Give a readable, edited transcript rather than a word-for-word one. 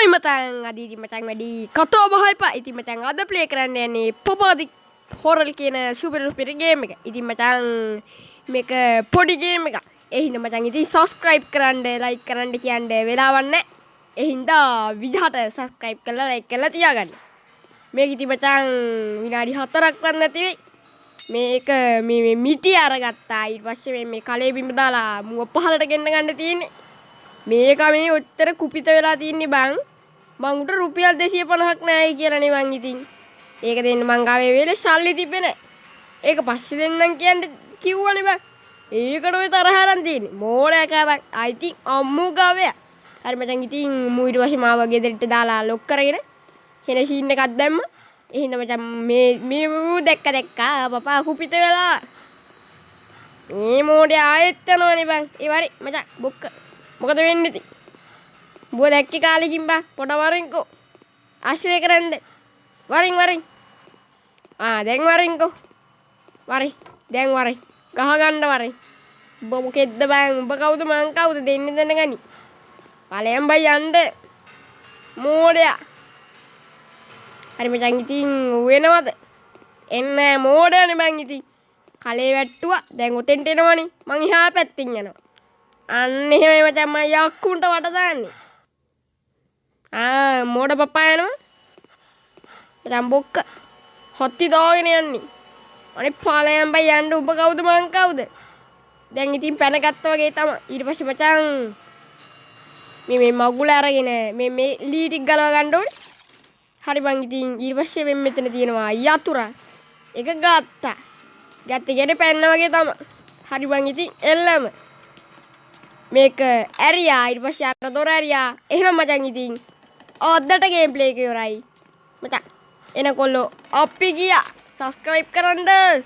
හොයි මතන් අද ඉතින් මතන් වැඩි කතෝ බහයිපා ඉතින් මතන් අද ප්ලේ කරන්න යන්නේ පොපාදි හොරල් කියන සුපර් සුපර් ගේම් එක. ඉතින් මතන් මේක පොඩි ගේම් එකක්. ඒ හින්දා මතන් ඉතින් subscribe කරන්න like කරන්න කියන්නේ වෙලාවක් නැහැ. ඒ හින්දා විදිහට subscribe කරලා like කරලා තියාගන්න. මේක ඉතින් මතන් විනාඩි 4ක් වත් නැති වෙයි. මේක මේ මිටි අරගත්තා. ඊට පස්සේ මේ කලේ බිම දාලා මුව පහලට ගෙන්න ගන්න තියෙන්නේ. මේක මේ ඔච්චර කුපිත වෙලා තින්නේ බං. මං උට රුපියල් 250ක් නැහැ කියලානේ මං ඉතින්. ඒක දෙන්න මං ගාවේ වෙලේ සල්ලි තිබ්බේ නැහැ. ඒක පස්සේ දෙන්නම් කියන්නේ කිව්වනේ බං. ඒකට ඔය තරහ අරන් තියෙන්නේ. මෝඩයා කෑවක්. I think අම්මු ගාවේ. හරි මචං ඉතින් මූ ඊට පස්සේ මාව ගෙදරට දාලා ලොක් කරගෙන හෙන සීන් එකක් දැම්ම. එහෙනම් මචං මේ දැක්කා පපා කුපිත වෙලා. මේ මෝඩයා ආයෙත් යනවනේ බං. ඒ වරි මචං බොක්ක මොකද වෙන්නේ ඉතින්? බුව දැක්කේ කාලෙකින් බා පොඩ වරින්කෝ. ආශ්‍රය කරන්න. වරින්. දැන් වරින්කෝ. දැන් වරින්. ගහ ගන්න වරින්. උඹ මොකෙද්ද බං? උඹ කවුද මං කවුද දෙන්නේ දැනගනි. ඵලයන් බයි යන්න. මෝඩයා. හරි මචං ඉතින් වෙනවද? එන්නේ මෝඩයානේ බං ඉතින්. කලේ වැට්ටුවා. දැන් ඔතෙන්ට එනවනේ. මං එහා පැත්තෙන් යනවා. අන්න එහෙමයි මචං මම යක්කුන්ට වට දාන්නේ. මෝඩ පප්පා යනවා. මචං බොක්ක හොත්ති දාගෙන යන්නේ. අනේ පාලයන් බයි යන්න උඹ කවුද මං කවුද? දැන් ඉතින් පැන ගත්තා වගේ තමයි. ඊට පස්සේ මචං මේ මගුල අරගෙන මේ ලී ටික ගලව ගන්න ඕනේ. හරි බං ඉතින් ඊට පස්සේ මෙතන තියෙනවා යතුරු. එක ගත්තා. ගැත්තගෙන පැන්න වගේ තමයි. හරි බං ඉතින් එල්ලම මේක ඇරියා ඊට පස්සේ අර දොර ඇරියා. එහෙනම් මචං ඉතින් ඔද්දට ගේම් ප්ලේ එක ඉවරයි. මචං එනකොල්ලෝ අපි ගියා. subscribe කරන්න.